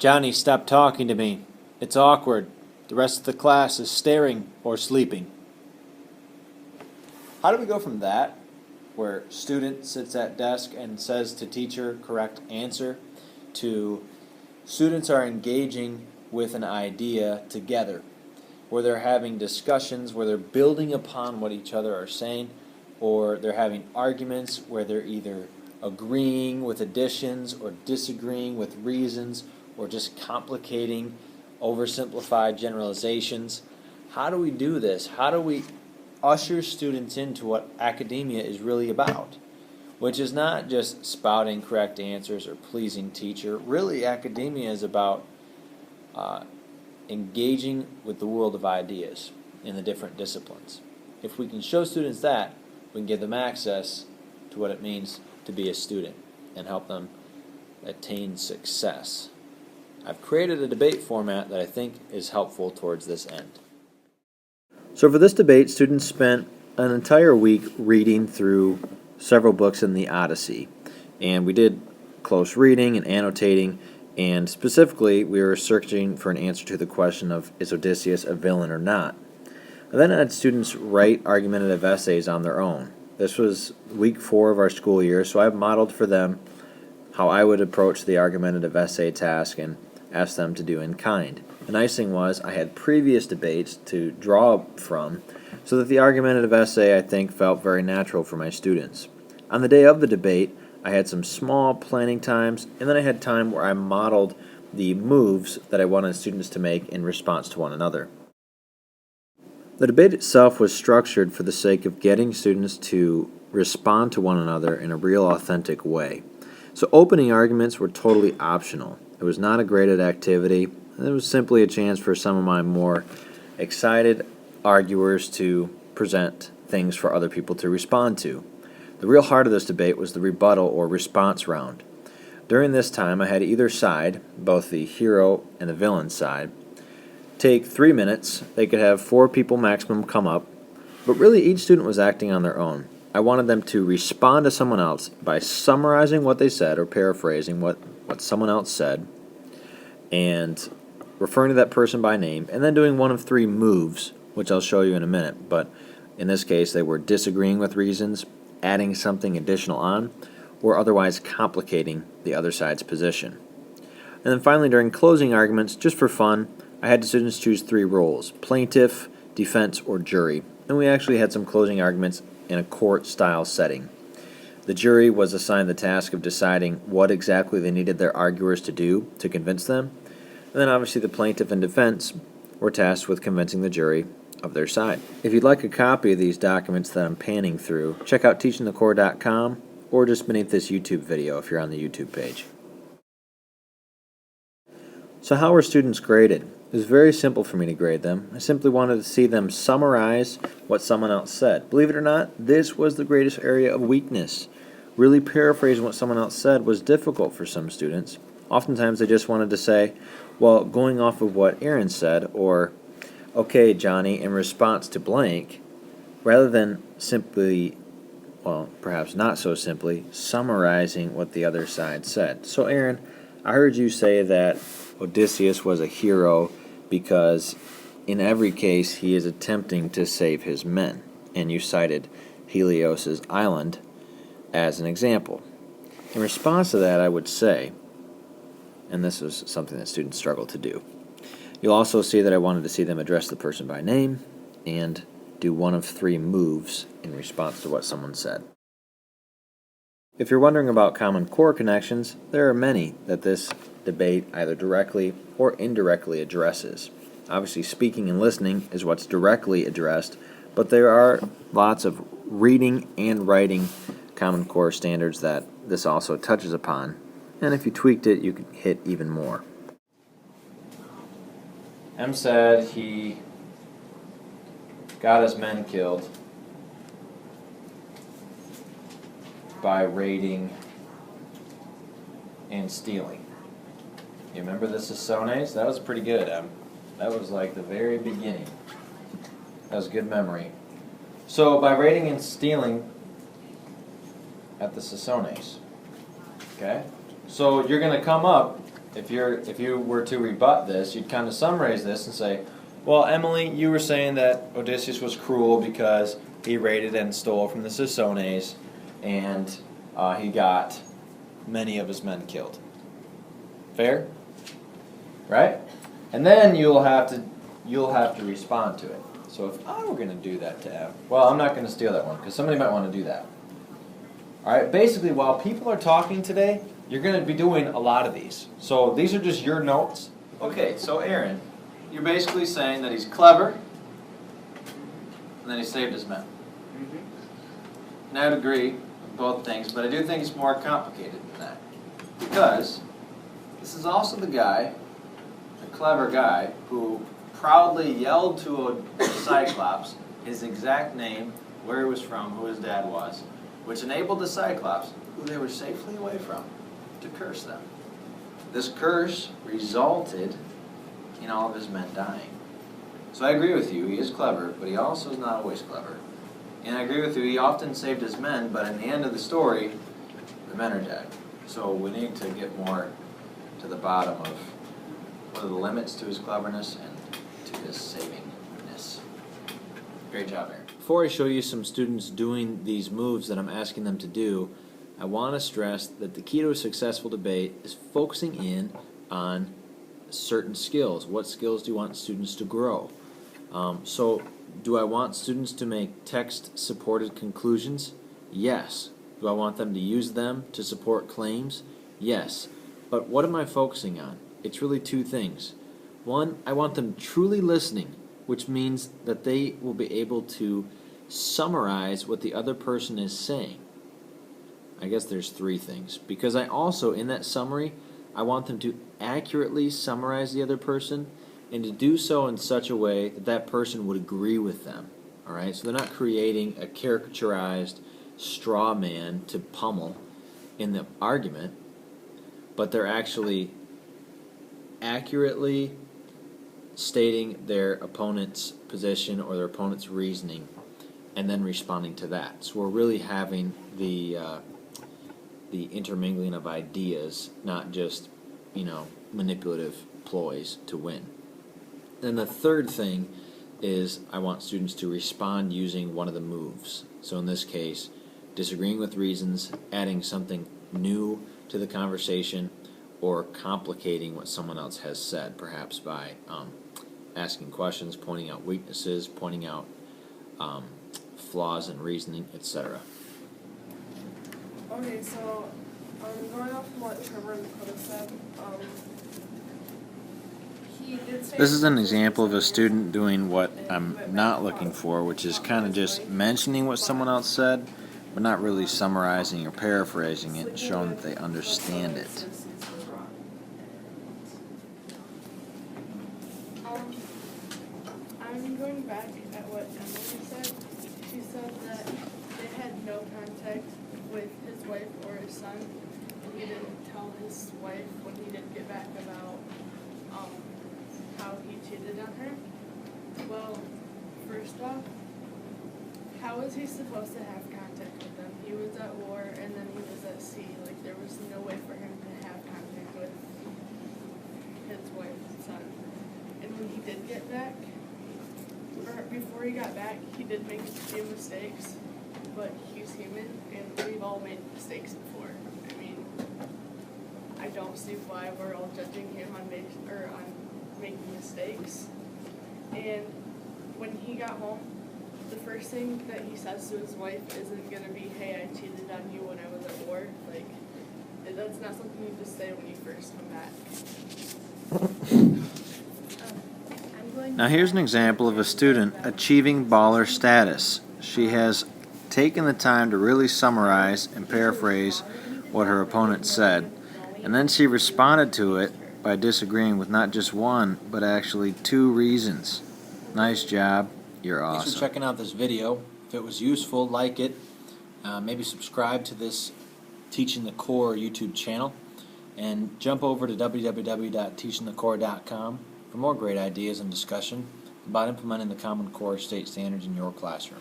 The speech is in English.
Johnny, stop talking to me. It's awkward. The rest of the class is staring or sleeping. How do we go from that, where student sits at desk and says to teacher correct answer, to students are engaging with an idea together, where they're having discussions, where they're building upon what each other are saying, or they're having arguments where they're either agreeing with additions or disagreeing with reasons or just complicating oversimplified generalizations. How do we do this? How do we usher students into what academia is really about? Which is not just spouting correct answers or pleasing teacher. Really, academia is about engaging with the world of ideas in the different disciplines. If we can show students that, we can give them access to what it means to be a student and help them attain success. I've created a debate format that I think is helpful towards this end. So for this debate, students spent an entire week reading through several books in the Odyssey. And we did close reading and annotating, and specifically we were searching for an answer to the question of, is Odysseus a villain or not? I then had students write argumentative essays on their own. This was week 4 of our school year, so I've modeled for them how I would approach the argumentative essay task and asked them to do in kind. The nice thing was I had previous debates to draw from, so that the argumentative essay, I think, felt very natural for my students. On the day of the debate, I had some small planning times, and then I had time where I modeled the moves that I wanted students to make in response to one another. The debate itself was structured for the sake of getting students to respond to one another in a real authentic way. So opening arguments were totally optional. It was not a graded activity. It was simply a chance for some of my more excited arguers to present things for other people to respond to. The real heart of this debate was the rebuttal or response round. During this time, I had either side, both the hero and the villain side, take 3 minutes. They could have 4 people maximum come up, but really each student was acting on their own. I wanted them to respond to someone else by summarizing what they said or paraphrasing what someone else said and referring to that person by name, and then doing one of 3 moves, which I'll show you in a minute. But in this case, they were disagreeing with reasons, adding something additional on, or otherwise complicating the other side's position. And then finally, during closing arguments, just for fun, I had the students choose 3 roles: plaintiff, defense, or jury. And we actually had some closing arguments in a court-style setting. The jury was assigned the task of deciding what exactly they needed their arguers to do to convince them. And then obviously the plaintiff and defense were tasked with convincing the jury of their side. If you'd like a copy of these documents that I'm panning through, check out teachingthecore.com or just beneath this YouTube video if you're on the YouTube page. So how were students graded? It was very simple for me to grade them. I simply wanted to see them summarize what someone else said. Believe it or not, this was the greatest area of weakness. Really paraphrasing what someone else said was difficult for some students. Oftentimes they just wanted to say, well, going off of what Aaron said, or, okay, Johnny, in response to blank, rather than simply, well, perhaps not so simply, summarizing what the other side said. So Aaron, I heard you say that Odysseus was a hero because in every case he is attempting to save his men, and you cited Helios's island as an example. In response to that, I would say, and this is something that students struggle to do, you'll also see that I wanted to see them address the person by name and do one of 3 moves in response to what someone said. If you're wondering about Common Core connections, there are many that this debate either directly or indirectly addresses. Obviously, speaking and listening is what's directly addressed, but there are lots of reading and writing Common Core standards that this also touches upon, and if you tweaked it, you could hit even more. M said he got his men killed by raiding and stealing. You remember the Sassones? That was pretty good. That was like the very beginning. That was good memory. So by raiding and stealing at the Sassones. Okay? So you're going to come up if you were to rebut this, you'd kind of summarize this and say, well, Emily, you were saying that Odysseus was cruel because he raided and stole from the Cicones, and he got many of his men killed. Fair? Right? And then you'll have to respond to it. So if I were going to do that to Ev, well, I'm not going to steal that one because somebody might want to do that. All right. Basically, while people are talking today, you're going to be doing a lot of these. So these are just your notes. Okay. So Aaron, you're basically saying that he's clever, and that he saved his men. Mm-hmm. And I would agree with both things, but I do think it's more complicated than that because this is also the guy, a clever guy, who proudly yelled to a Cyclops his exact name, where he was from, who his dad was, which enabled the Cyclops, who they were safely away from, to curse them. This curse resulted in all of his men dying. So I agree with you, he is clever, but he also is not always clever. And I agree with you, he often saved his men, but in the end of the story, the men are dead. So we need to get more to the bottom of what are the limits to his cleverness and to his savingness. Great job, Aaron. Before I show you some students doing these moves that I'm asking them to do, I want to stress that the key to a successful debate is focusing in on certain skills. What skills do you want students to grow? So, do I want students to make text-supported conclusions? Yes. Do I want them to use them to support claims? Yes. But what am I focusing on? It's really two things. One, I want them truly listening, which means that they will be able to summarize what the other person is saying. I guess there's three things. Because I also, in that summary, I want them to accurately summarize the other person and to do so in such a way that that person would agree with them. All right? So they're not creating a caricaturized straw man to pummel in the argument, but they're actually accurately stating their opponent's position or their opponent's reasoning and then responding to that. So we're really having the intermingling of ideas, not just, manipulative ploys to win. Then the third thing is I want students to respond using one of the moves. So in this case, disagreeing with reasons, adding something new to the conversation, or complicating what someone else has said, perhaps by asking questions, pointing out weaknesses, pointing out flaws in reasoning, etc. Okay, so going off from what Trevor could have said, he did say... This is an example of a student doing what I'm not looking for, which is kind of just mentioning what someone else said, but not really summarizing or paraphrasing it and showing that they understand it. I'm going back at what Emily said. She said that they had no contact with his wife or his son, and he didn't tell his wife when he did get back about how he cheated on her. Well, first off, how was he supposed to have contact with them? He was at war and then he was at sea. Like, there was no way for him to have contact with his wife and son. And when he did get back, or before he got back, he did make a few mistakes, but he's human and we've all made mistakes before. I mean, I don't see why we're all judging him on making mistakes. And when he got home, the first thing that he says to his wife isn't going to be, hey, I cheated on you when I was at war. Like, that's not something you just say when you first come back. Now here's an example of a student achieving baller status. She has taken the time to really summarize and paraphrase what her opponent said, and then she responded to it by disagreeing with not just one, but actually two reasons. Nice job. You're awesome. Thanks for checking out this video. If it was useful, like it. Maybe subscribe to this Teaching the Core YouTube channel. And jump over to www.teachingthecore.com for more great ideas and discussion about implementing the Common Core state standards in your classroom.